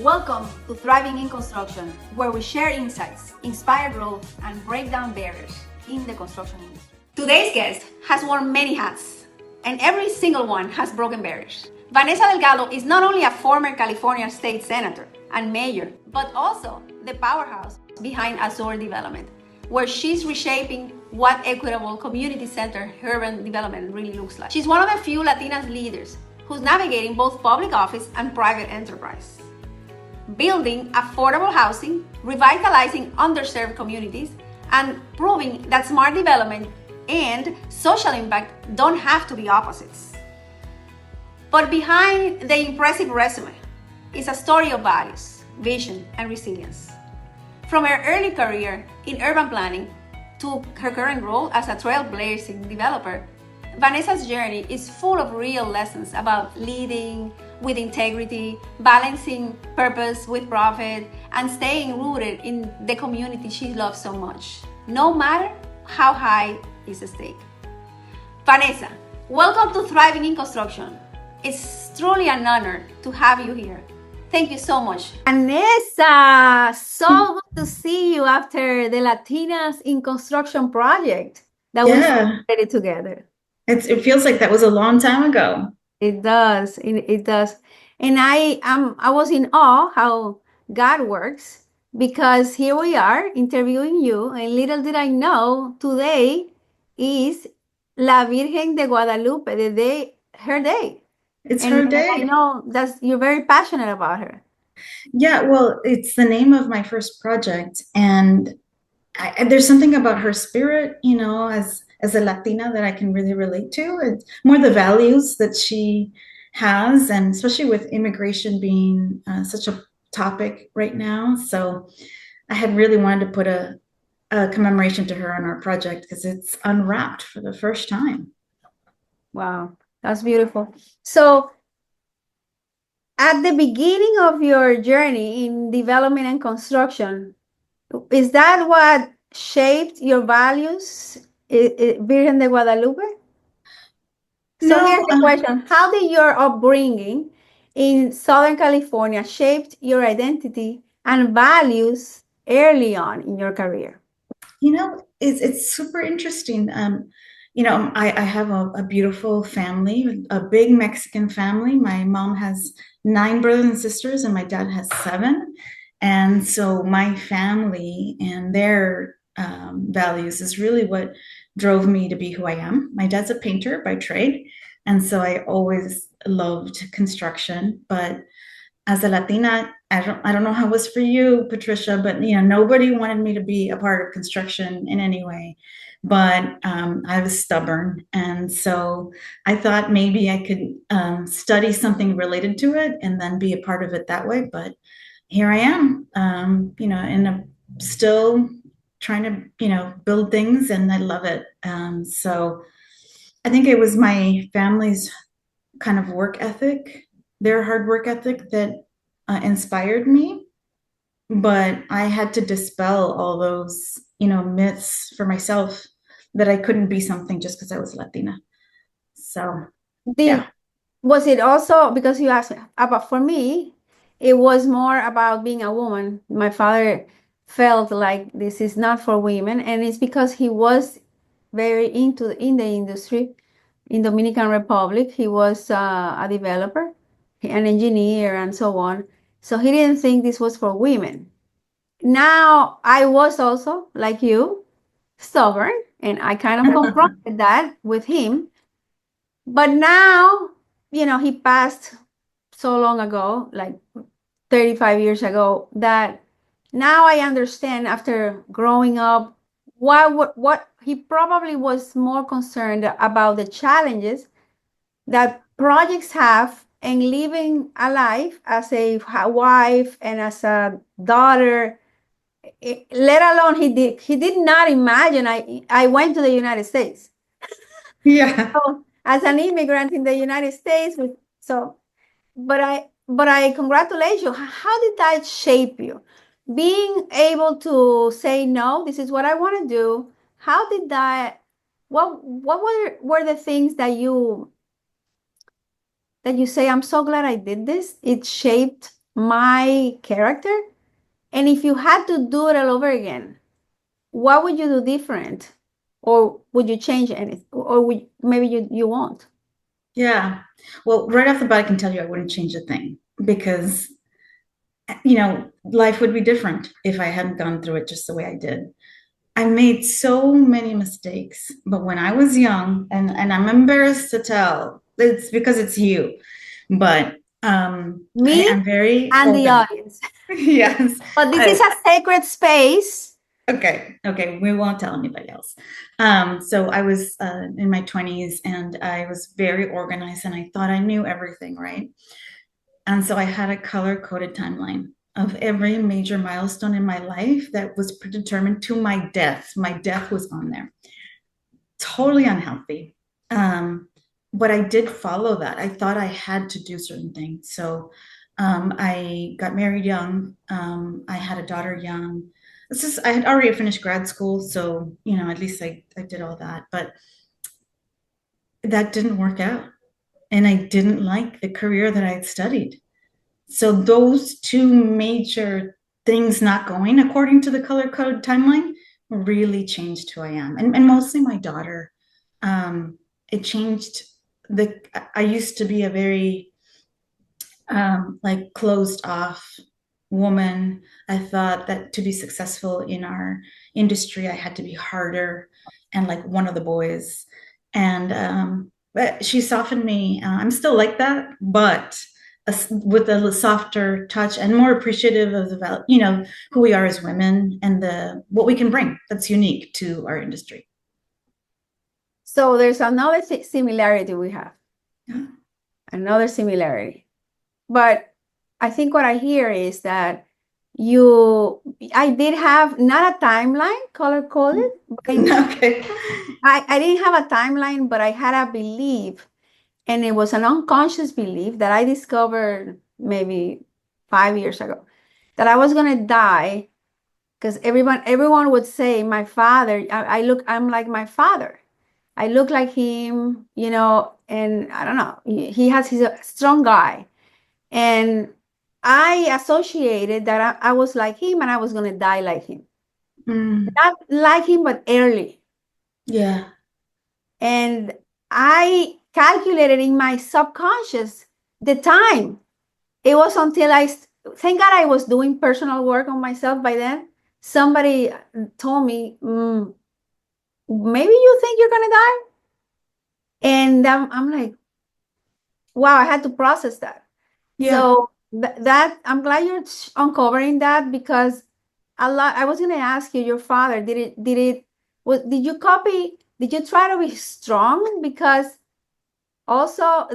Welcome to Thriving in Construction, where we share insights, inspire growth, and break down barriers in the construction industry. Today's guest has worn many hats, and every single one has broken barriers. Vanessa Delgado is not only a former California state senator and mayor, but also the powerhouse behind Azure Development, where she's reshaping what equitable community-centered urban development really looks like. She's one of the few Latina leaders who's navigating both public office and private enterprise, building affordable housing, revitalizing underserved communities, and proving that smart development and social impact don't have to be opposites. But behind the impressive resume is a story of values, vision, and resilience. From her early career in urban planning to her current role as a trailblazing developer, Vanessa's journey is full of real lessons about leading with integrity, balancing purpose with profit, and staying rooted in the community she loves so much, no matter how high is the stake. Vanessa, welcome to Thriving in Construction. It's truly an honor to have you here. Thank you so much. Vanessa, so good to see you after the Latinas in Construction project that we started together. It feels like that was a long time ago. It does. It does. And I was in awe how God works, because here we are interviewing you, and little did I know today is La Virgen de Guadalupe, her day. It's her day. I know you're very passionate about her. Yeah, well, it's the name of my first project, and there's something about her spirit, as a Latina, that I can really relate to. It's more the values that she has, and especially with immigration being such a topic right now. So I had really wanted to put a commemoration to her on our project because it's unwrapped for the first time. Wow, that's beautiful. So at the beginning of your journey in development and construction, is that what shaped your values, Virgen de Guadalupe? So here's the question. How did your upbringing in Southern California shaped your identity and values early on in your career? It's super interesting. I have a beautiful family, a big Mexican family. My mom has 9 brothers and sisters, and my dad has 7. And so my family and their values is really what drove me to be who I am. My dad's a painter by trade, and so I always loved construction. But as a Latina, I don't know how it was for you, Patricia, but nobody wanted me to be a part of construction in any way. But I was stubborn, and so I thought maybe I could study something related to it and then be a part of it that way. But here I am, and I'm still trying to build things, and I love it. So I think it was my family's kind of work ethic, their hard work ethic, that inspired me. But I had to dispel all those, myths for myself that I couldn't be something just because I was Latina. So, yeah. Was it also because you asked about, for me, it was more about being a woman. My father felt like this is not for women, and it's because he was very in the industry in Dominican Republic. He was a developer, an engineer, and so on. So he didn't think this was for women. Now I was also, like you, stubborn, and I kind of confronted that with him. But now, he passed so long ago, like 35 years ago, that now I understand, after growing up, what he probably was more concerned about the challenges that projects have, and living a life as a wife and as a daughter. Let alone he did not imagine I went to the United States. Yeah. So, as an immigrant in the United States, but I congratulate you. How did that shape you? Being able to say, no, this is what I want to do. How did that, what were the things that you say, I'm so glad I did this? It shaped my character. And if you had to do it all over again, what would you do different? Or would you change anything? Or maybe you won't. Yeah. Well, right off the bat, I can tell you I wouldn't change a thing because, you know, life would be different if I hadn't gone through it just the way I did. I made so many mistakes, but when I was young, and I'm embarrassed to tell, it's because it's you, but I Me am very and the open. audience. Yes. But this is a sacred space. Okay, we won't tell anybody else. So I was in my 20s and I was very organized and I thought I knew everything, right? And so I had a color-coded timeline of every major milestone in my life that was predetermined to my death. My death was on there. Totally unhealthy. Um, but I did follow that. I thought I had to do certain things. So I got married young. I had a daughter young. It's just I had already finished grad school, so you know, at least I did all that. But that didn't work out. And I didn't like the career that I had studied. So those two major things not going according to the color code timeline really changed who I am. And mostly my daughter. Um, it changed the I used to be a very like closed off woman. I thought that to be successful in our industry, I had to be harder and like one of the boys. And but she softened me. I'm still like that, but with a softer touch and more appreciative of the you know, who we are as women and the what we can bring that's unique to our industry. So there's another similarity we have, Yeah. another similarity. But I think what I hear is that you, I did have not a timeline color coded, but Okay. I didn't have a timeline, but I had a belief, and it was an unconscious belief that I discovered maybe 5 years ago that I was gonna die because everyone would say my father, I'm like my father. I look like him, and I don't know. He's a strong guy. And I associated that I was like him and I was going to die like him. Mm, Not like him, but early. yeah. And I calculated in my subconscious the time. It was until thank God I was doing personal work on myself by then. Somebody told me, maybe you think you're going to die? And I'm like, wow, I had to process that. Yeah. So that I'm glad you're uncovering that because a lot. I was going to ask you, your father, did you copy? Did you try to be strong? Because also,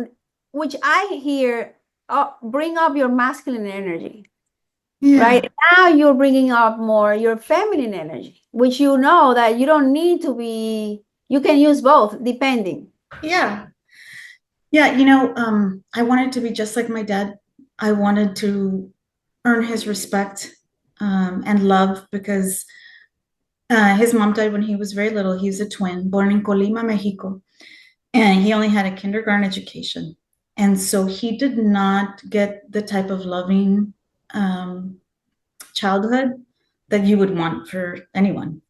which I hear, bring up your masculine energy, Yeah. right? Now you're bringing up more your feminine energy, which you know that you don't need to be. You can use both depending. Yeah. Yeah, you know, I wanted to be just like my dad. I wanted to earn his respect and love because his mom died when he was very little. He was a twin, born in Colima, Mexico, and he only had a kindergarten education. And so he did not get the type of loving um, childhood that you would want for anyone.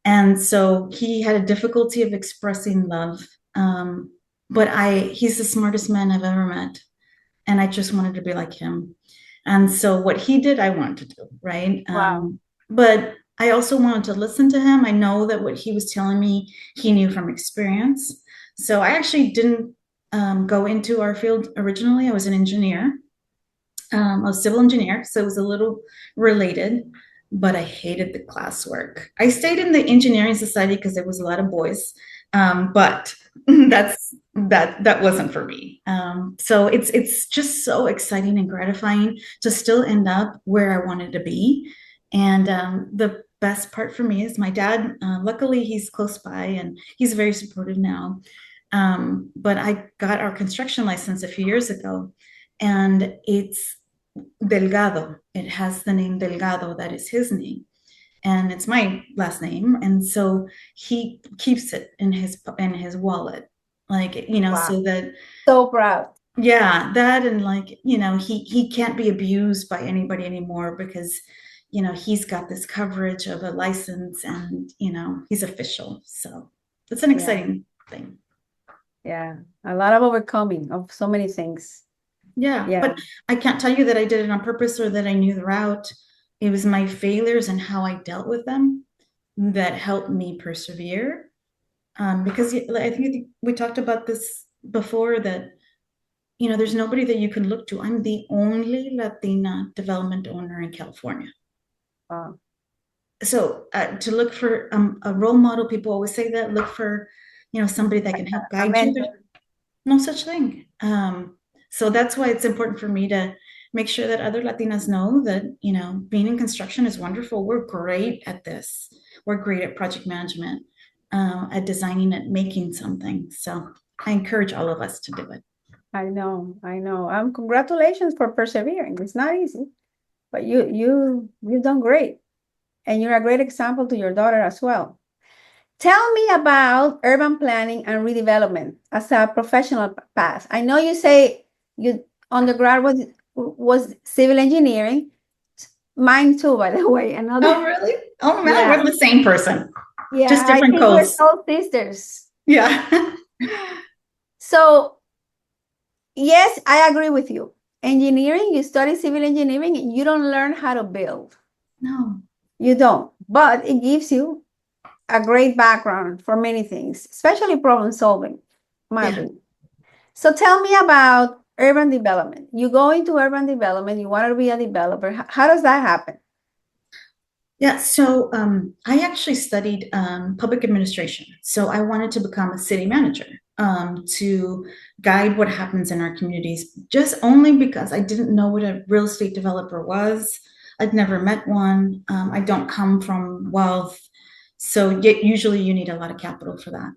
And so he had a difficulty of expressing love. Um, but he's the smartest man I've ever met. And I just wanted to be like him. And so what he did, I wanted to do, right? Wow. But I also wanted to listen to him. I know that what he was telling me, he knew from experience. So I actually didn't go into our field originally. I was an engineer, a civil engineer, so it was a little related, but I hated the classwork. I stayed in the engineering society because there was a lot of boys, but that wasn't for me. So it's just so exciting and gratifying to still end up where I wanted to be. And the best part for me is my dad. Luckily, he's close by and he's very supportive now. But I got our construction license a few years ago, and it's Delgado. It has the name Delgado, that is his name. And it's my last name. And so he keeps it in his wallet. Like, you know, Wow. so that So proud. Yeah, that and like, he can't be abused by anybody anymore because, he's got this coverage of a license and, he's official. So it's an Yeah, exciting thing. yeah. A lot of overcoming of so many things. Yeah, Yeah. but I can't tell you that I did it on purpose or that I knew the route. It was my failures and how I dealt with them that helped me persevere. Because I think we talked about this before that, there's nobody that you can look to. I'm the only Latina development owner in California. Wow. So to look for a role model, people always say that, look for, somebody that can help A guide you. There's mentor. no such thing. So that's why it's important for me to make sure that other Latinas know that, being in construction is wonderful. We're great at this. We're great at project management, at designing, at making something. So I encourage all of us to do it. I know, I know. Congratulations for persevering. It's not easy, but you've done great. And you're a great example to your daughter as well. Tell me about urban planning and redevelopment as a professional path. I know you say you undergrad was civil engineering. Mine too, by the way. Another, Oh, really? Oh, man, yeah, we're the same person, yeah. just I different think we're codes. soul sisters. Yeah. So yes, I agree with you. Engineering, you study civil engineering, you don't learn how to build. No. You don't, but it gives you a great background for many things, especially problem solving, my Yeah. opinion. So tell me about urban development. You go into urban development, you want to be a developer. How does that happen? Yeah, so I actually studied public administration. So I wanted to become a city manager to guide what happens in our communities, just only because I didn't know what a real estate developer was. I'd never met one. I don't come from wealth. So usually you need a lot of capital for that.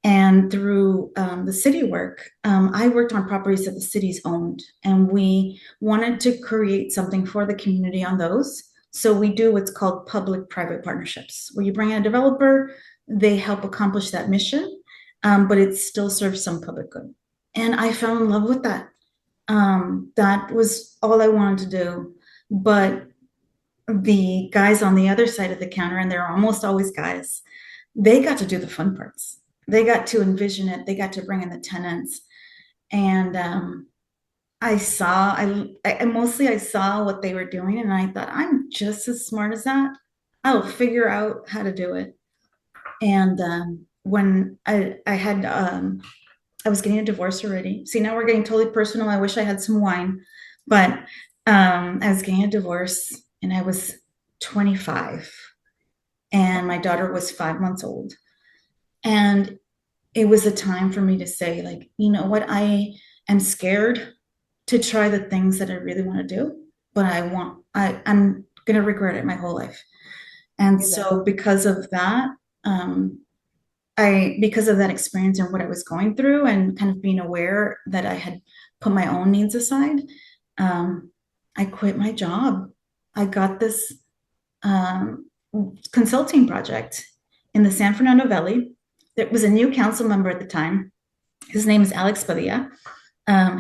And through the city work, I worked on properties that the cities owned, and we wanted to create something for the community on those. So we do what's called public-private partnerships, where you bring in a developer, they help accomplish that mission, but it still serves some public good. And I fell in love with that. That was all I wanted to do. But the guys on the other side of the counter, and they're almost always guys, they got to do the fun parts. They got to envision it. They got to bring in the tenants. And I saw what they were doing, and I thought, I'm just as smart as that. I'll figure out how to do it. And when I was getting a divorce already. See, now we're getting totally personal. I wish I had some wine, but I was getting a divorce, and I was 25, and my daughter was 5 months old. And it was a time for me to say, like, you know what, I am scared to try the things that I really want to do, but I'm gonna regret it my whole life. And You bet. so because of that, um, because of that experience and what I was going through and kind of being aware that I had put my own needs aside, um, I quit my job. I got this um, consulting project in the San Fernando Valley. There was a new council member at the time. His name is Alex Padilla.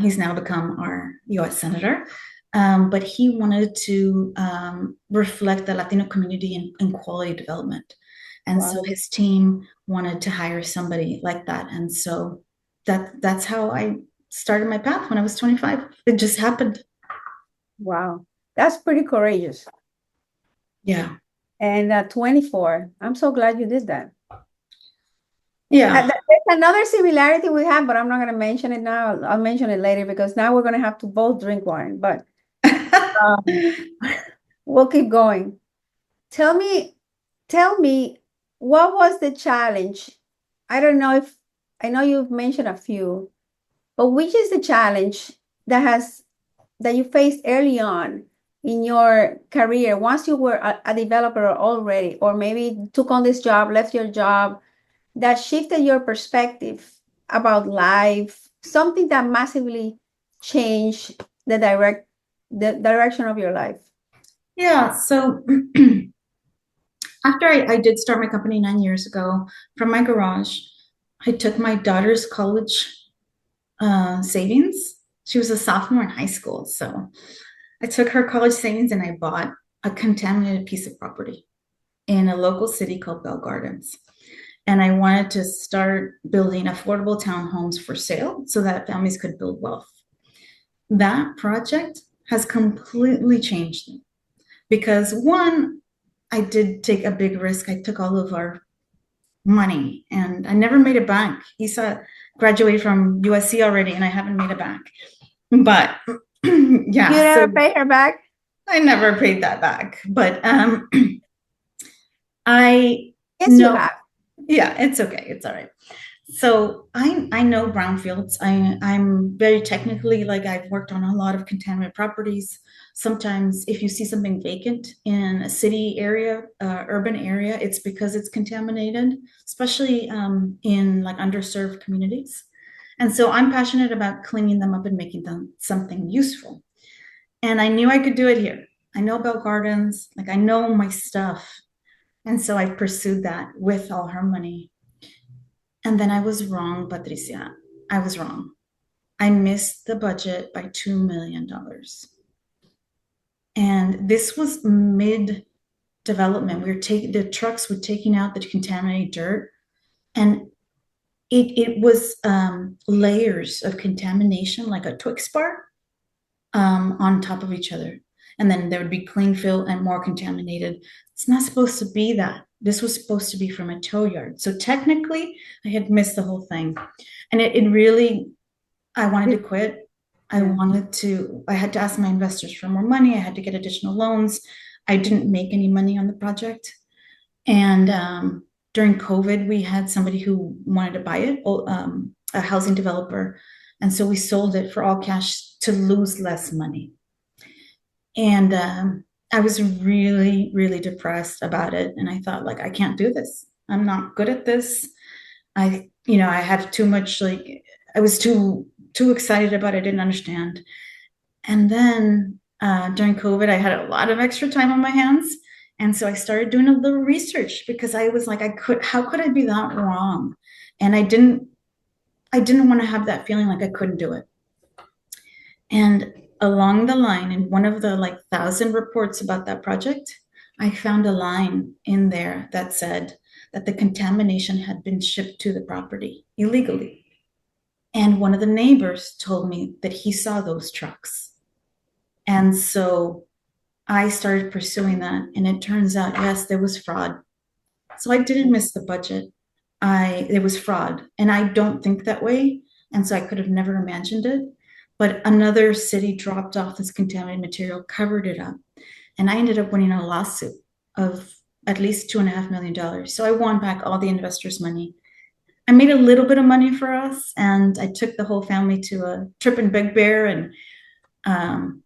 He's now become our US Senator. But he wanted to reflect the Latino community in quality development. And so Wow. his team wanted to hire somebody like that. And so that's how I started my path when I was 25. It just happened. Wow. That's pretty courageous. Yeah. And at 24, I'm so glad you did that. Yeah. There's another similarity we have, but I'm not going to mention it now. I'll mention it later because now we're going to have to both drink wine, but um, we'll keep going. Tell me, tell me, what was the challenge? I don't know if I know you've mentioned a few, but which is the challenge that you faced early on in your career once you were a developer already, or maybe took on this job, left your job, that shifted your perspective about life, something that massively changed the direction of your life? Yeah. So after I did start my company 9 years ago from my garage, I took my daughter's college savings She was a sophomore in high school. So I took her college savings and I bought a contaminated piece of property in a local city called Bell Gardens. And I wanted to start building affordable townhomes for sale so that families could build wealth. That project has completely changed me because one, I did take a big risk. I took all of our money and I never made it back. Isa graduated from USC already and I haven't made it back. But You yeah, never so pay her back? I never paid that back. But I Yes, you know, have. yeah, it's okay. It's all right. So I know brownfields. I'm very technically, like, I've worked on a lot of contaminated properties. Sometimes if you see something vacant in a city area, urban area, it's because it's contaminated, especially in like underserved communities. And so I'm passionate about cleaning them up and making them something useful. And I knew I could do it here. I know about gardens, like I know my stuff. And so I pursued that with all her money. And then I was wrong, Patricia. I was wrong. I missed the budget by $2 million. And this was mid development. The trucks were taking out the contaminated dirt. And it was layers of contamination, like a Twix bar, on top of each other. And then there would be clean fill and more contaminated. It's not supposed to be that. This was supposed to be from a tow yard. So technically, I had missed the whole thing. And it really, I wanted to quit. I had to ask my investors for more money. I had to get additional loans. I didn't make any money on the project. And during COVID, we had somebody who wanted to buy it, a housing developer. And so we sold it for all cash to lose less money. And I was really, really depressed about it. And I thought, like, I can't do this. I'm not good at this. I had too much, like, I was too excited about it. I didn't understand. And then during COVID, I had a lot of extra time on my hands. And so I started doing a little research because I was like, how could I be that wrong? And I didn't want to have that feeling like I couldn't do it. And along the line, in one of the 1,000 reports about that project, I found a line in there that said that the contamination had been shipped to the property illegally. And one of the neighbors told me that he saw those trucks. And so I started pursuing that. And it turns out, yes, there was fraud. So I didn't miss the budget. It was fraud. And I don't think that way. And so I could have never imagined it. But another city dropped off this contaminated material, covered it up. And I ended up winning a lawsuit of at least $2.5 million. So I won back all the investors' money. I made a little bit of money for us, and I took the whole family to a trip in Big Bear, and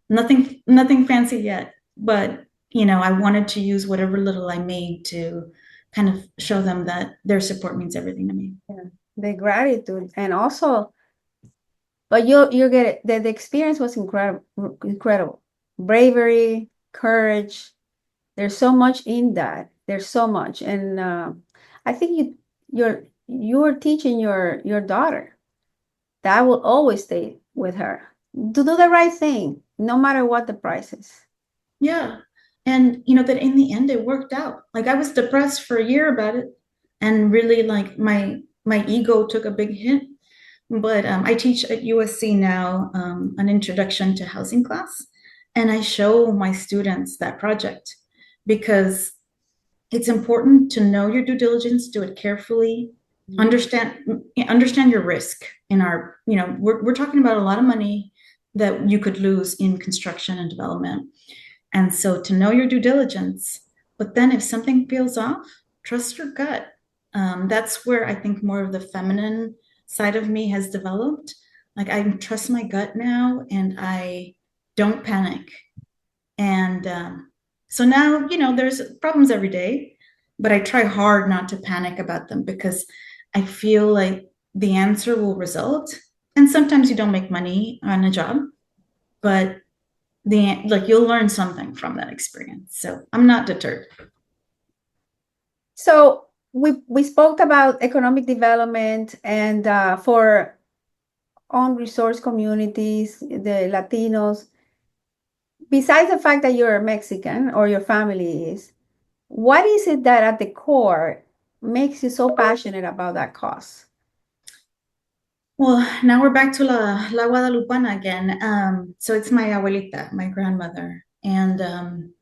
nothing fancy yet. But I wanted to use whatever little I made to kind of show them that their support means everything to me. Yeah, the gratitude, and also, but you get it. The experience was incredible. Bravery, courage. There's so much in that. There's so much, and I think you're teaching your daughter that will always stay with her to do the right thing, no matter what the price is. Yeah. And that in the end it worked out. Like, I was depressed for a year about it, and really, like, my ego took a big hit. But I teach at USC now, an introduction to housing class, and I show my students that project because it's important to know your due diligence, do it carefully, understand your risk. We're talking about a lot of money that you could lose in construction and development. And so to know your due diligence, but then if something feels off, trust your gut. That's where I think more of the feminine side of me has developed. Like, I trust my gut now, and I don't panic. And so now, there's problems every day, but I try hard not to panic about them because I feel like the answer will result. And sometimes you don't make money on a job, but you'll learn something from that experience. So I'm not deterred. So we spoke about economic development, and for unresourced communities, the Latinos, besides the fact that you're Mexican or your family is, what is it that at the core makes you so passionate about that cause? Well, now we're back to La Guadalupana again. So it's my abuelita, my grandmother, and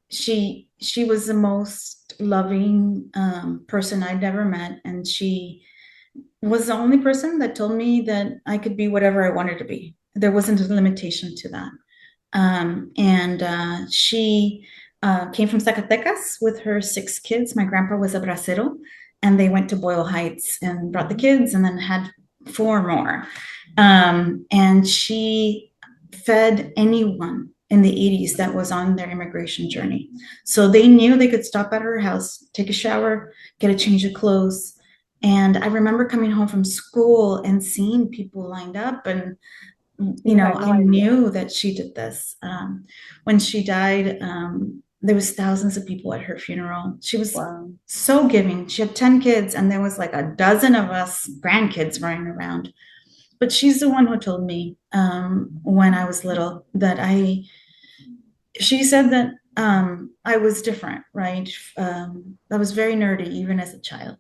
she was the most loving person I'd ever met, and she was the only person that told me that I could be whatever I wanted to be. There wasn't a limitation to that. And she came from Zacatecas with her 6 kids. My grandpa was a bracero, and they went to Boyle Heights and brought the kids, and then had 4 more. And she fed anyone in the 80s that was on their immigration journey. So they knew they could stop at her house, take a shower, get a change of clothes. And I remember coming home from school and seeing people lined up, and You had no I idea. knew that she did this. When she died, there was thousands of people at her funeral. She was Wow. so giving. She had 10 kids, and there was like a dozen of us grandkids running around. But she's the one who told me when I was little that she said that I was different, right? I was very nerdy even as a child.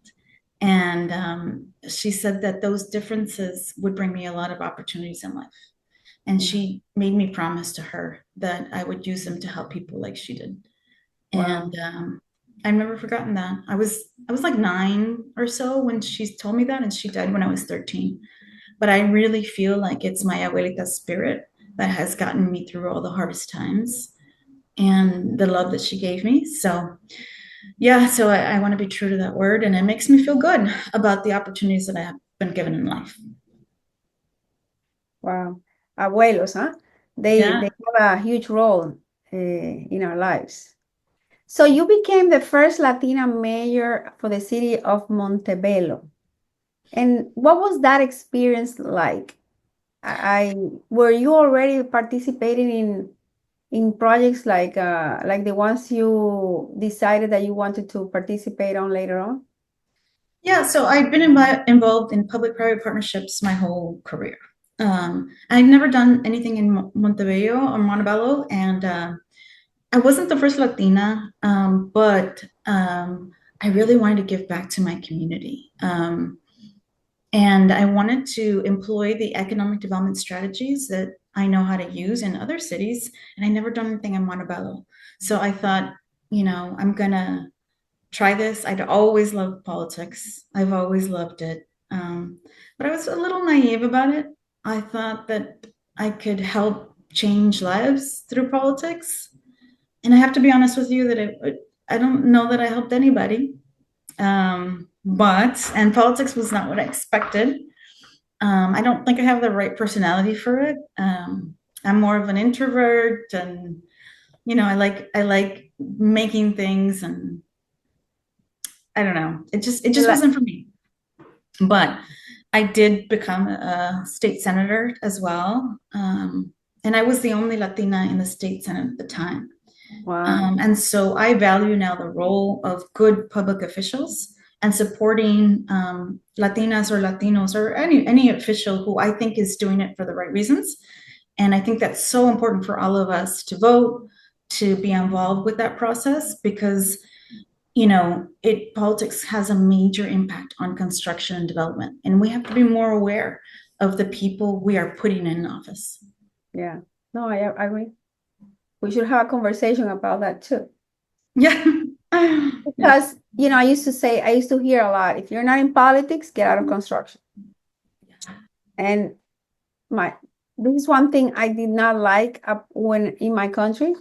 And she said that those differences would bring me a lot of opportunities in life. And she made me promise to her that I would use them to help people like she did. Wow. And I've never forgotten that. I was like 9 or so when she told me that, and she died when I was 13. But I really feel like it's my abuelita's spirit that has gotten me through all the hardest times and the love that she gave me. So yeah, so I want to be true to that word, and it makes me feel good about the opportunities that I have been given in life. Wow. Abuelos, huh? They Yeah. have a huge role in our lives. So you became the first Latina mayor for the city of Montebello. And what was that experience like? Were you already participating in projects like the ones you decided that you wanted to participate on later on? Yeah, so I've been involved in public-private partnerships my whole career. I've never done anything in Montebello or Montebello, and I wasn't the first Latina, but I really wanted to give back to my community. And I wanted to employ the economic development strategies that I know how to use in other cities, and I never done anything in Montebello. So I thought, I'm gonna try this. I'd always loved politics. I've always loved it. But I was a little naive about it. I thought that I could help change lives through politics. And I have to be honest with you that I don't know that I helped anybody. And politics was not what I expected. I don't think I have the right personality for it. I'm more of an introvert, and I like making things, and I don't know. It just wasn't for me. But I did become a state senator as well. And I was the only Latina in the state senate at the time. Wow. And so I value now the role of good public officials and supporting Latinas or Latinos or any official who I think is doing it for the right reasons. And I think that's so important for all of us to vote, to be involved with that process, because politics has a major impact on construction and development, and we have to be more aware of the people we are putting in office. Yeah. No, I agree. We should have a conversation about that too. Yeah. Because, I used to hear a lot, if you're not in politics, get out of construction. And this is one thing I did not like when in my country,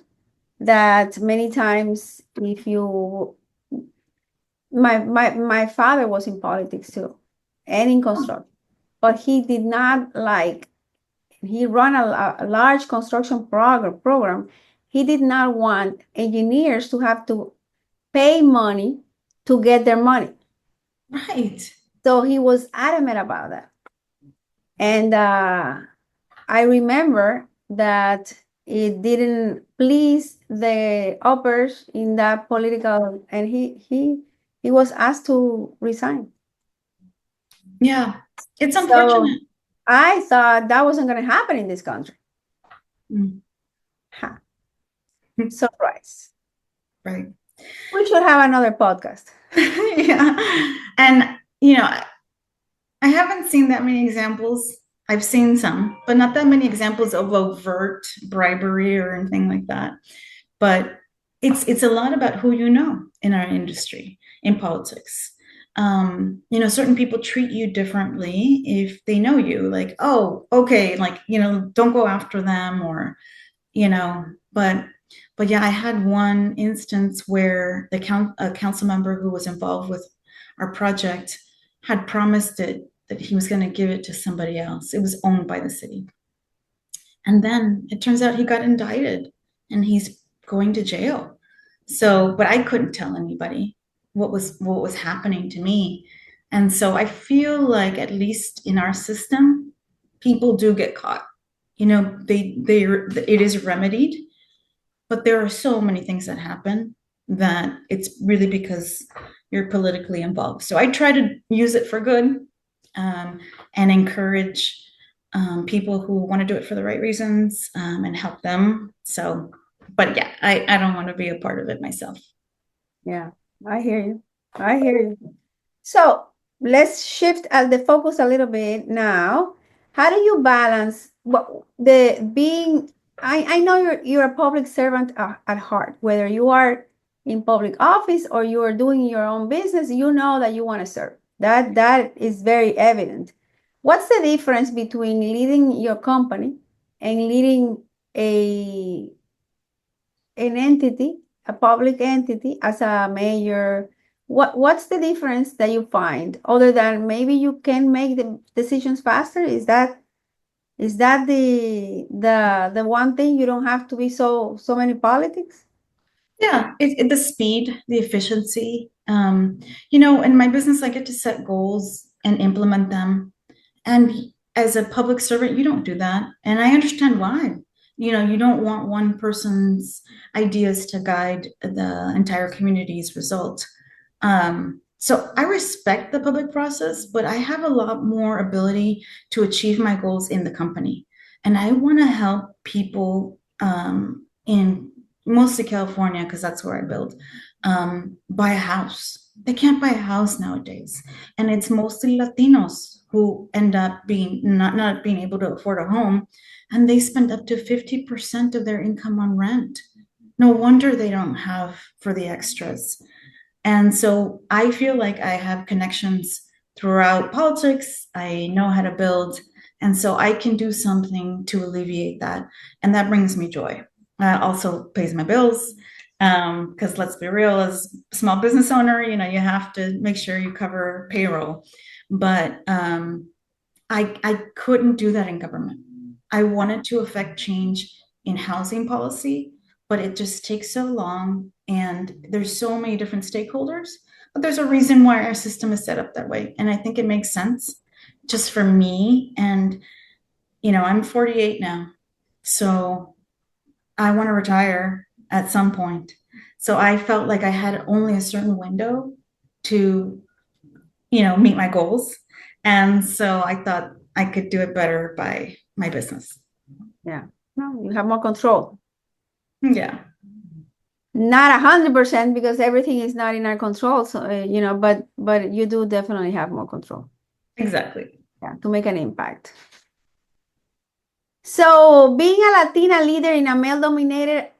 that many times my father was in politics too, and in construction, but he did not he ran a large construction program. He did not want engineers to have to pay money to get their money. Right. So he was adamant about that. And I remember that it didn't please the uppers in that political, and he was asked to resign. Yeah. It's So unfortunate. I thought that wasn't going to happen in this country. Mm. Ha. Surprise. Right. We should have another podcast. Yeah. And, I haven't seen that many examples. I've seen some, but not that many examples of overt bribery or anything like that. But it's a lot about who you know in our industry, in politics. Certain people treat you differently if they know you, like, oh, okay, like, don't go after them, or, but yeah, I had one instance where a council member who was involved with our project had promised that he was going to give it to somebody else. It was owned by the city. And then it turns out he got indicted and he's going to jail. So, but I couldn't tell anybody what was happening to me. And so I feel like, at least in our system, people do get caught. It is remedied, but there are so many things that happen that it's really because you're politically involved. So I try to use it for good, and encourage people who want to do it for the right reasons, and help them. So, but yeah, I don't want to be a part of it myself. Yeah, I hear you. I hear you. So let's shift the focus a little bit now. How do you balance the being? I know you're a public servant at heart, whether you are in public office or you are doing your own business. You know that you want to serve. That is very evident. What's the difference between leading your company and leading an entity, a public entity, as a mayor? What's the difference that you find, other than maybe you can make the decisions faster? Is that the one thing? You don't have to be so many politics? Yeah, the speed, the efficiency. In my business, I get to set goals and implement them. And as a public servant, you don't do that. And I understand why. You don't want one person's ideas to guide the entire community's result. So I respect the public process, but I have a lot more ability to achieve my goals in the company. And I want to help people, in mostly California, because that's where I build, buy a house. They can't buy a house nowadays. And it's mostly Latinos who end up not being able to afford a home. And they spend up to 50% of their income on rent. No wonder they don't have for the extras. And so I feel like I have connections throughout politics. I know how to build. And so I can do something to alleviate that. And that brings me joy. Also pays my bills. Because let's be real, as a small business owner, you have to make sure you cover payroll. But I couldn't do that in government. I wanted to affect change in housing policy, but it just takes so long, and there's so many different stakeholders. But there's a reason why our system is set up that way, and I think it makes sense just for me. And I'm 48 now, so I want to retire at some point. So I felt like I had only a certain window to meet my goals, and so I thought I could do it better by my business. Yeah, no, you have more control. Yeah. Not 100%, because everything is not in our control. So but you do definitely have more control. Exactly. Yeah, to make an impact. So being a Latina leader in a male-dominated,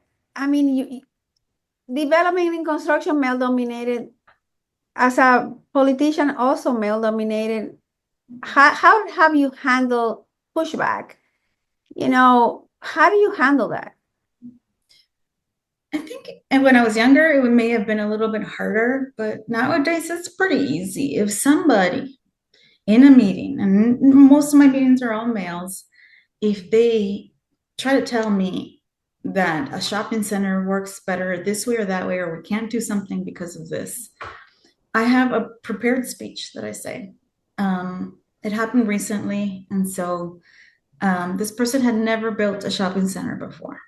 development in construction, male-dominated. As a politician, also male-dominated. How have you handled pushback? How do you handle that? I think, and when I was younger, it may have been a little bit harder, but nowadays it's pretty easy. If somebody in a meeting, and most of my meetings are all males, if they try to tell me that a shopping center works better this way or that way, or we can't do something because of this, I have a prepared speech that I say. It happened recently, and so this person had never built a shopping center before.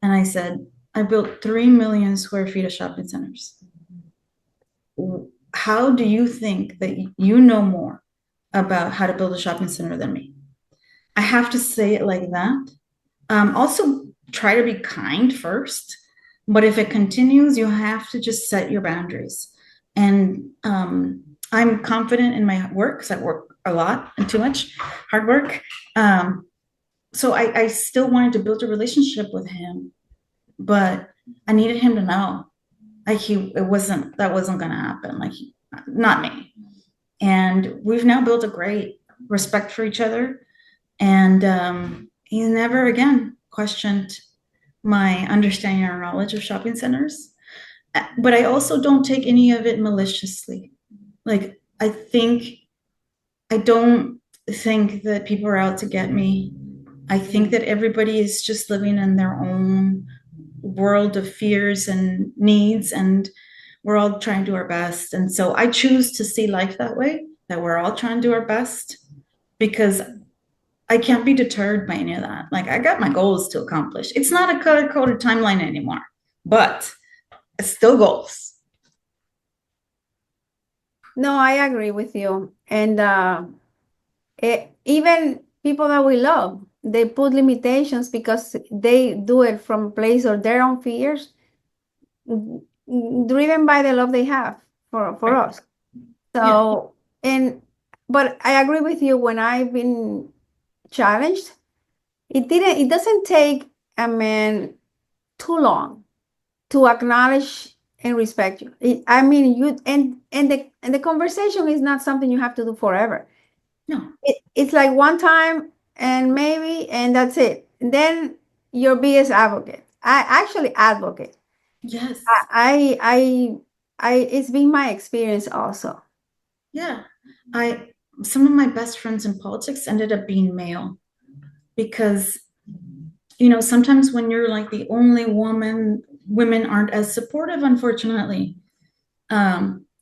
And I said, I built 3 million square feet of shopping centers. How do you think that you know more about how to build a shopping center than me? I have to say it like that. Also, try to be kind first, but if it continues, you have to just set your boundaries. And I'm confident in my work because I work a lot and too much hard work. Um, so I still wanted to build a relationship with him, but I needed him to know, like it wasn't that wasn't going to happen. Not me. And we've now built a great respect for each other. And he never again questioned my understanding or knowledge of shopping centers. But I also don't take any of it maliciously. Like, I don't think that people are out to get me. I think that everybody is just living in their own world of fears and needs, and we're all trying to do our best. And so I choose to see life that way, that we're all trying to do our best, because I can't be deterred by any of that. Like, I got my goals to accomplish. It's not a color coded timeline anymore, but it's still goals. No, I agree with you. And even people that we love, they put limitations because they do it from a place of their own fears, driven by the love they have for Right. us. Yeah. So, but I agree with you. When I've been challenged, it doesn't take a man too long to acknowledge and respect you. I mean, and the conversation is not something you have to do forever. No. It's like one time and maybe, and that's it. And then your biggest advocate. I actually advocate. Yes. It's been my experience also. Yeah. I Some of my best friends in politics ended up being male because sometimes when you're like the only woman, women aren't as supportive, unfortunately.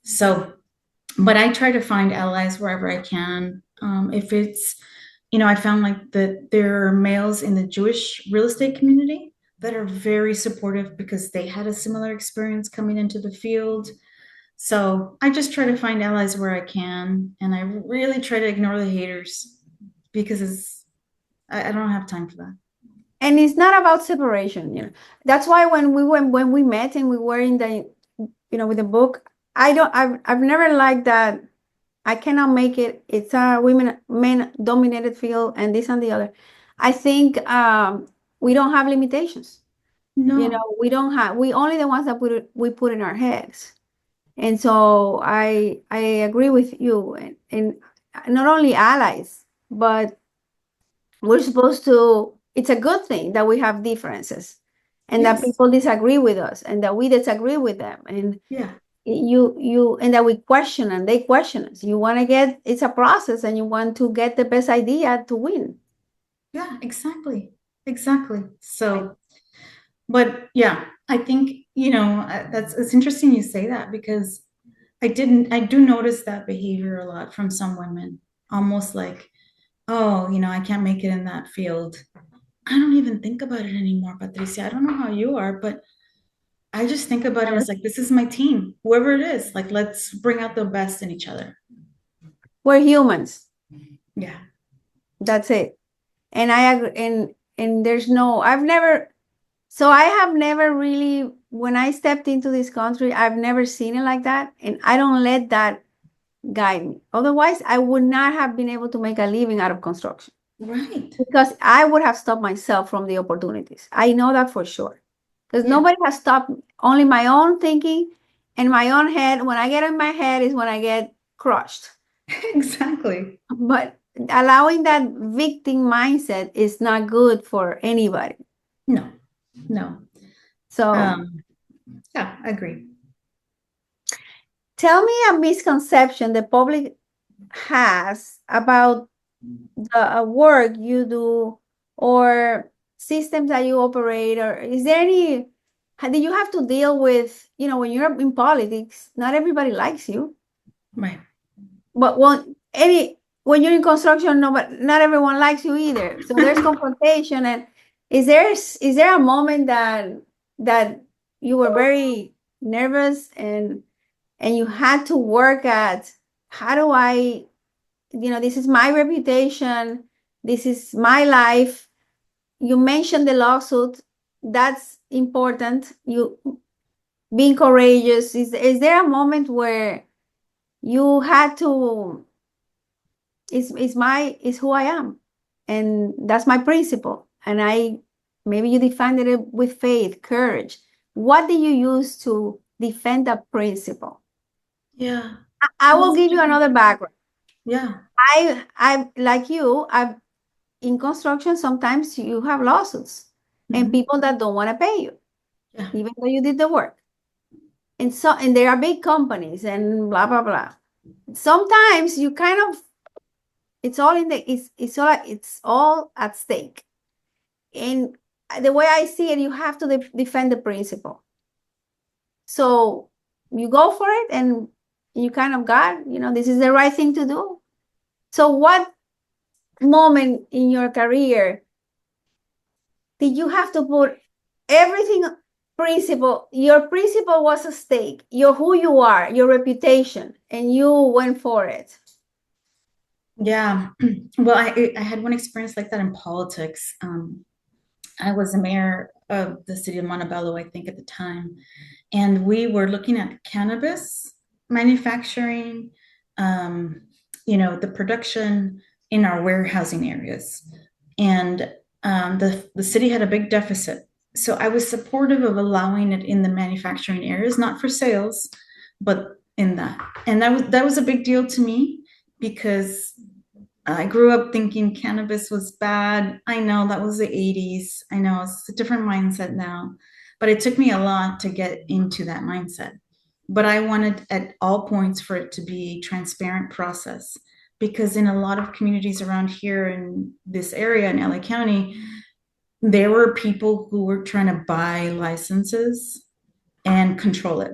So but I try to find allies wherever I can. If it's, I found like that there are males in the Jewish real estate community that are very supportive because they had a similar experience coming into the field. So I just try to find allies where I can, and I really try to ignore the haters because I don't have time for that. And it's not about separation. That's why when we met and we were in the, with the book, I've never liked that. I cannot make it. It's a men dominated field and this and the other. I think we don't have limitations. No, We don't have, we only the ones that we put in our heads. And so I agree with you, and not only allies, but we're supposed to, it's a good thing that we have differences and that yes, people disagree with us and that we disagree with them. And yeah, and that we question and they question us. You want to get, it's a process and you want to get the best idea to win. yeah, exactly, exactly. So, but yeah, I think, it's interesting you say that because I do notice that behavior a lot from some women, almost like, oh, I can't make it in that field. I don't even think about it anymore, Patricia. I don't know how you are, but I just think about it as like, this is my team, whoever it is, like, let's bring out the best in each other. We're humans. Yeah. That's it. And I agree. And there's no, I have never really, when I stepped into this country, I've never seen it like that. And I don't let that guide me. Otherwise, I would not have been able to make a living out of construction Right. because I would have stopped myself from the opportunities. I know that for sure. Because Yeah. nobody has stopped me. Only my own thinking and my own head. When I get in my head is when I get crushed. Exactly. But allowing that victim mindset is not good for anybody. No, no. So Um, yeah, I agree. tell me a misconception the public has about the work you do or systems that you operate, or is there any, do you have to deal with, when you're in politics, not everybody likes you, Right. but when you're in construction, no, but not everyone likes you either. So there's confrontation. And is there a moment that you were very nervous and you had to work at, how do I, this is my reputation, This is my life. You mentioned the lawsuit. That's important. You being courageous. Is there a moment where you had to, is who I am, and that's my principle, and maybe you defended it with faith, courage. What do you use to defend that principle? Yeah. I will give you another background. Yeah. I like you, I've in construction, sometimes you have lawsuits and people that don't want to pay you, Yeah. even though you did the work. And there are big companies and blah blah blah. Sometimes you kind of, it's all in the it's all at stake. And the way I see it, you have to defend the principle. So you go for it, and you kind of got, this is the right thing to do. So what moment in your career did you have to put everything, your principle was at stake, who you are, your reputation, and you went for it? Yeah. Well, I had one experience like that in politics. I was the mayor of the city of Montebello, I think, at the time, and we were looking at cannabis manufacturing, the production in our warehousing areas, and the city had a big deficit. So I was supportive of allowing it in the manufacturing areas, not for sales, but in that. And that was a big deal to me because I grew up thinking cannabis was bad. I know that was the 80s. I know it's a different mindset now, but it took me a lot to get into that mindset. But I wanted at all points for it to be a transparent process, because in a lot of communities around here in this area in LA County, there were people who were trying to buy licenses and control it.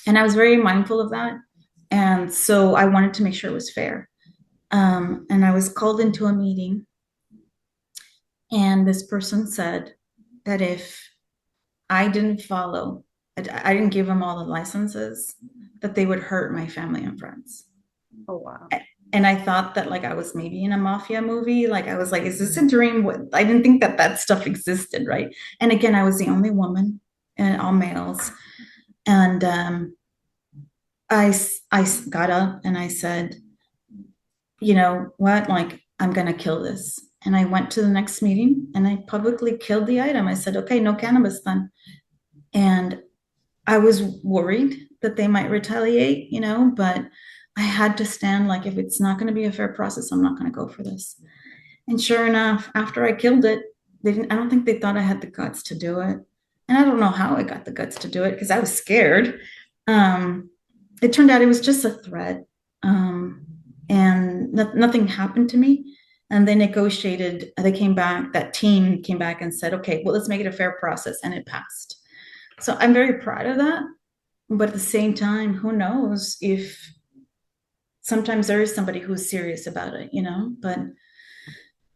And I was very mindful of that. And so I wanted to make sure it was fair. And I was called into a meeting, and this person said that if I didn't follow, I didn't give them all the licenses, that they would hurt my family and friends. Oh, wow. And I thought that like I was maybe in a mafia movie. Like I was like, is this a dream? I didn't think that stuff existed, right? And again, I was the only woman and all males. And I got up and I said, you know what, like, I'm going to kill this. And I went to the next meeting and I publicly killed the item. I said, okay, no cannabis then. And I was worried that they might retaliate, but I had to stand like, if it's not going to be a fair process, I'm not going to go for this. And sure enough, after I killed it, I don't think they thought I had the guts to do it. And I don't know how I got the guts to do it because I was scared. It turned out it was just a threat. And nothing happened to me. And they negotiated, that team came back and said, okay, well, let's make it a fair process. And it passed. So I'm very proud of that. But at the same time, who knows if sometimes there is somebody who's serious about it, but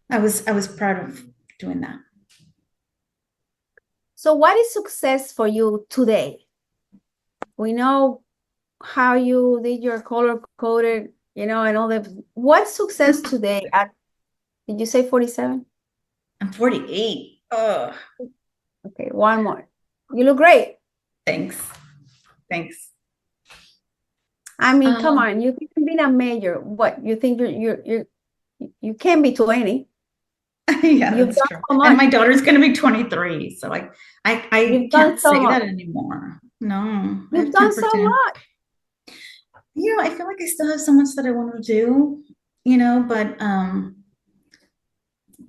I was proud of doing that. So what is success for you today? We know how you did your color coded, and all that. What's success today did you say 47? I'm 48. Oh, Okay, one more. You look great. thanks. I mean, come on, you can be a major. What, you think you can't be 20? Yeah, You've that's done true. so much. And my daughter's going to be 23, so I can't so say much. that anymore. No, You've done so much. I feel like I still have so much that I want to do, but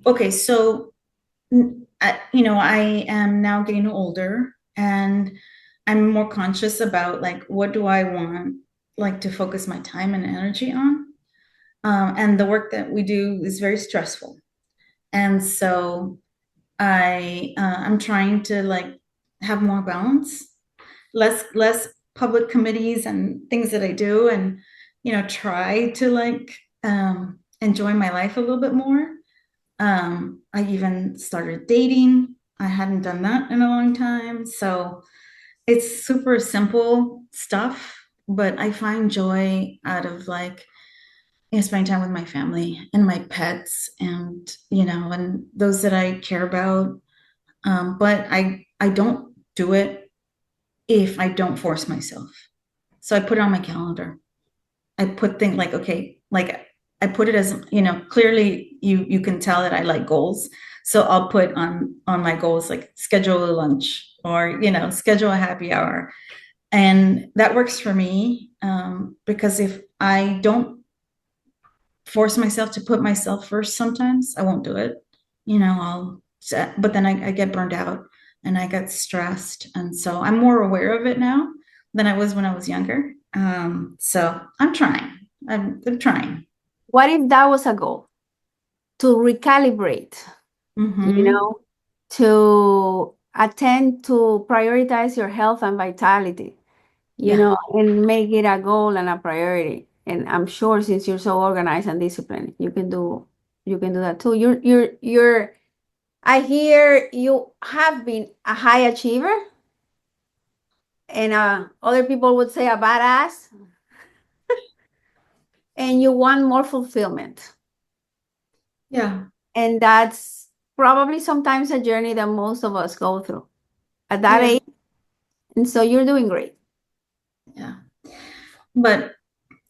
okay, so I am now getting older, and I'm more conscious about like, what do I want like to focus my time and energy on? And the work that we do is very stressful. And so I'm trying to like have more balance, less public committees and things that I do, and try to like enjoy my life a little bit more. I even started dating. I hadn't done that in a long time. So it's super simple stuff, but I find joy out of like spending time with my family and my pets, and and those that I care about. But I don't do it if I don't force myself. So I put it on my calendar. I put things like, okay, like I put it as, clearly you can tell that I like goals. So I'll put on my goals like schedule a lunch, or schedule a happy hour, and that works for me, because if I don't force myself to put myself first, sometimes I won't do it. I'll but then I get burned out and I get stressed, and so I'm more aware of it now than I was when I was younger. So I'm trying. I'm trying. What if that was a goal? To recalibrate, you Mm-hmm. know, to attend to prioritize your health and vitality, Yeah. and make it a goal and a priority. And I'm sure since you're so organized and disciplined, you can do that too. I hear you have been a high achiever, and other people would say a badass, and you want more fulfillment. Yeah. And that's probably sometimes a journey that most of us go through at that Yeah. age. And so you're doing great. Yeah. But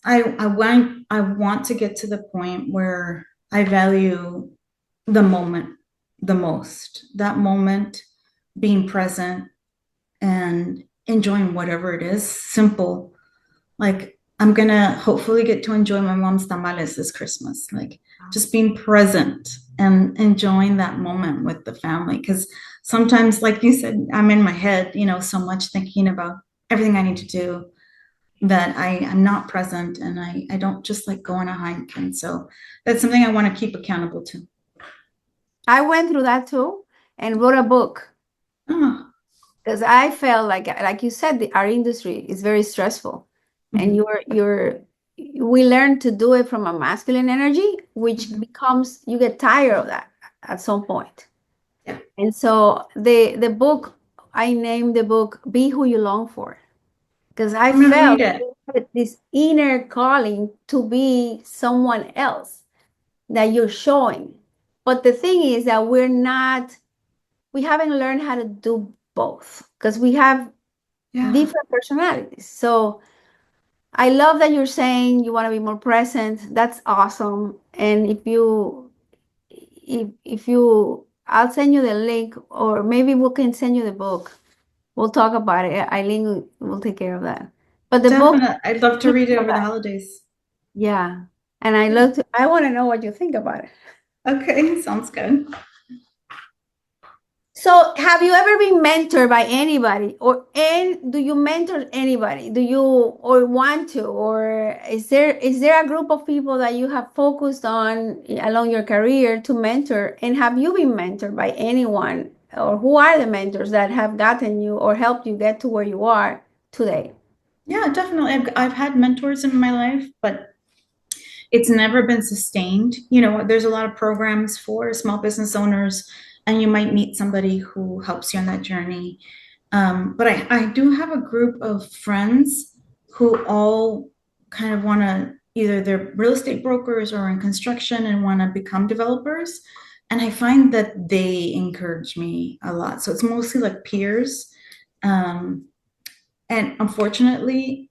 I want to get to the point where I value the moment the most. That moment, being present and enjoying whatever it is, simple. Like I'm gonna hopefully get to enjoy my mom's tamales this Christmas. Like just being present and enjoying that moment with the family. Because sometimes, like you said, I'm in my head, so much thinking about everything I need to do, that I'm not present, and I don't just like go on a hike. And so that's something I want to keep accountable to. I went through that too and wrote a book Oh, because I felt like you said, our industry is very stressful, and mhm, we learn to do it from a masculine energy, which mhm. becomes, you get tired of that at some point. Yeah, And so the book, I named the book "Be Who You Long For," because I I'm gonna read felt it. this inner calling to be someone else that you're showing. But the thing is that we haven't learned how to do both because we have Yeah, different personalities. So I love that you're saying you want to be more present. That's awesome. And if you I'll send you the link, or maybe we can send you the book. We'll talk about it. Eileen will take care of that. But the book, definitely. I'd love to read it over the holidays. yeah. And Yeah. I want to know what you think about it. Okay, sounds good. So, have you ever been mentored by anybody, and do you mentor anybody? Do you or want to, or is there a group of people that you have focused on along your career to mentor? And have you been mentored by anyone, or who are the mentors that have gotten you or helped you get to where you are today? Yeah, definitely. I've had mentors in my life, but it's never been sustained. There's a lot of programs for small business owners, and you might meet somebody who helps you on that journey. But I do have a group of friends who all kind of want to, either they're real estate brokers or in construction and want to become developers. And I find that they encourage me a lot. So it's mostly like peers. Um, and unfortunately,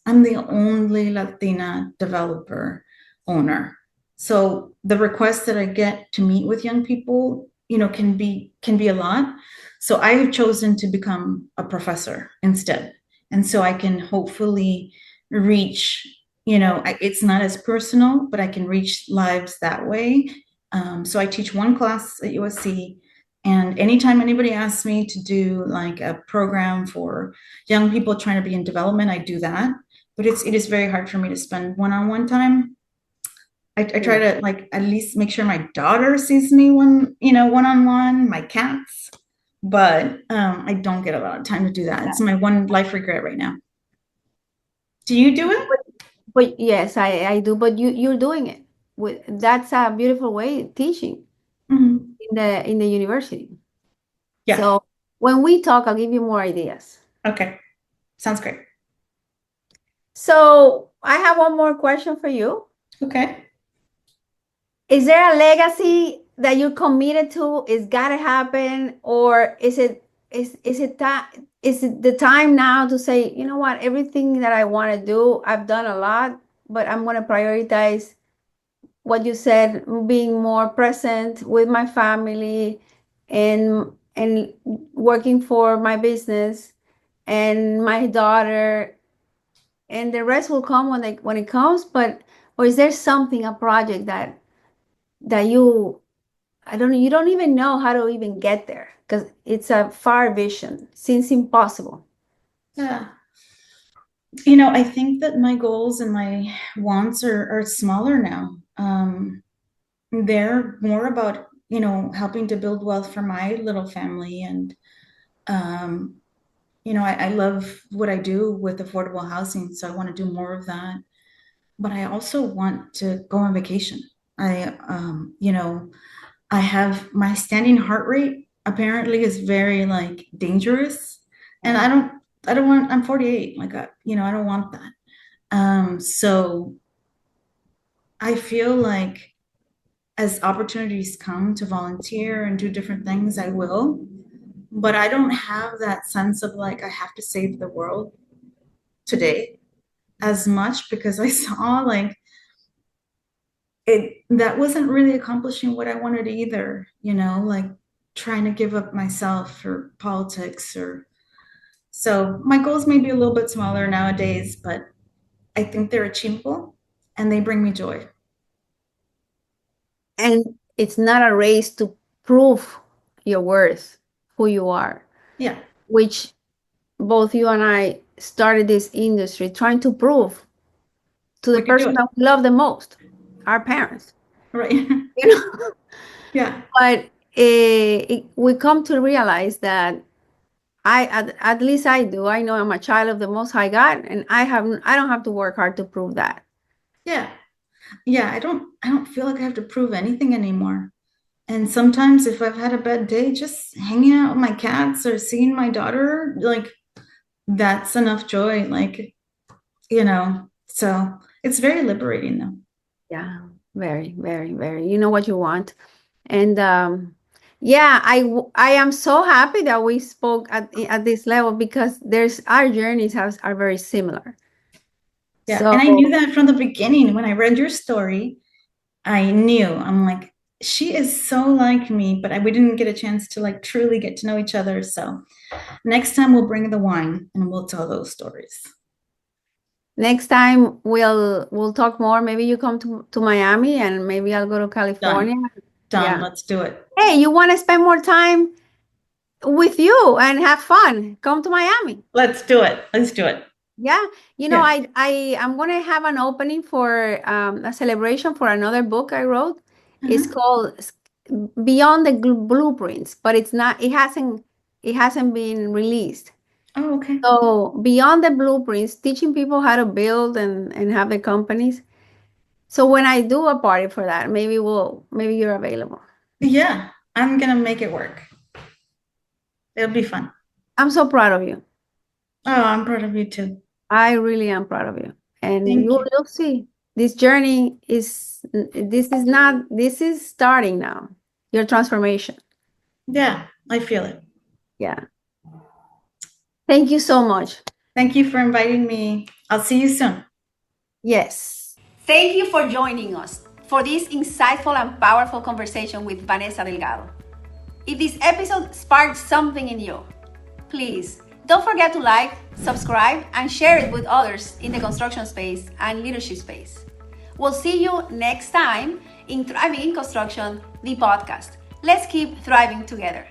I'm the only Latina developer owner. So the requests that I get to meet with young people, can be a lot. So I have chosen to become a professor instead. And so I can hopefully reach, it's not as personal, but I can reach lives that way. So I teach one class at USC. And anytime anybody asks me to do like a program for young people trying to be in development, I do that. But it is very hard for me to spend one-on-one time. I try Yeah. to like at least make sure my daughter sees me one-on-one, my cats, but I don't get a lot of time to do that. It's my one life regret right now. Do you do it? But yes, I do. But you're doing it. That's a beautiful way teaching Mhm. in the university. Yeah. So when we talk, I'll give you more ideas. Okay. Sounds great. So I have one more question for you. Okay. Is there a legacy that you're committed to? It's gotta happen, or is it the time now to say, you know what, everything that I want to do, I've done a lot, but I'm gonna prioritize what you said, being more present with my family and working for my business and my daughter, and the rest will come when it comes. But or is there something, a project that you don't even know how to even get there because it's a far vision, seems impossible. Yeah. I think that my goals and my wants are smaller now. They're more about, helping to build wealth for my little family. And, I love what I do with affordable housing. So I want to do more of that. But I also want to go on vacation. I have my standing heart rate apparently is very like dangerous. And I don't want, I'm 48. Like, I don't want that. So I feel like as opportunities come to volunteer and do different things, I will. But I don't have that sense of like I have to save the world today as much because I saw like it that wasn't really accomplishing what I wanted either, like trying to give up myself for politics or so my goals may be a little bit smaller nowadays, but I think they're achievable and they bring me joy. And it's not a race to prove your worth, who you are, Yeah. which both you and I started this industry trying to prove to the We could do person it. that we love the most, our parents. Right. You know, Yeah. but we come to realize that at least I do. I know I'm a child of the Most High God, and I don't have to work hard to prove that. Yeah. Yeah. I don't feel like I have to prove anything anymore. And sometimes if I've had a bad day, just hanging out with my cats or seeing my daughter, like that's enough joy. Like, so it's very liberating though. Yeah, very, very, very. You know what you want. And yeah, I am so happy that we spoke at this level because there's our journeys are very similar. Yeah. So And I knew that from the beginning. When I read your story, I knew I'm like, she is so like me, but we didn't get a chance to like truly get to know each other. So next time we'll bring the wine and we'll tell those stories. next time we'll talk more. Maybe you come to Miami and maybe I'll go to Done. California. Done. Yeah. Let's do it. Hey, you want to spend more time with you and have fun? Come to Miami. Let's do it. Let's do it. Yeah, Yeah. I'm gonna have an opening for a celebration for another book I wrote. It's Uh-huh. called Beyond the Blueprints, but it hasn't been released. Oh, okay. So Beyond the Blueprints, teaching people how to build and have the companies. So when I do a party for that, maybe you're available. Yeah. I'm gonna make it work. It'll be fun. I'm so proud of you. Oh, I'm proud of you too. I really am proud of you. And Thank you. you'll see. This journey this is starting now. Your transformation. Yeah, I feel it. Yeah. Thank you so much. Thank you for inviting me. I'll see you soon. Yes. Thank you for joining us for this insightful and powerful conversation with Vanessa Delgado. If this episode sparked something in you, please don't forget to like, subscribe, and share it with others in the construction space and leadership space. We'll see you next time in Thriving in Construction, the podcast. Let's keep thriving together.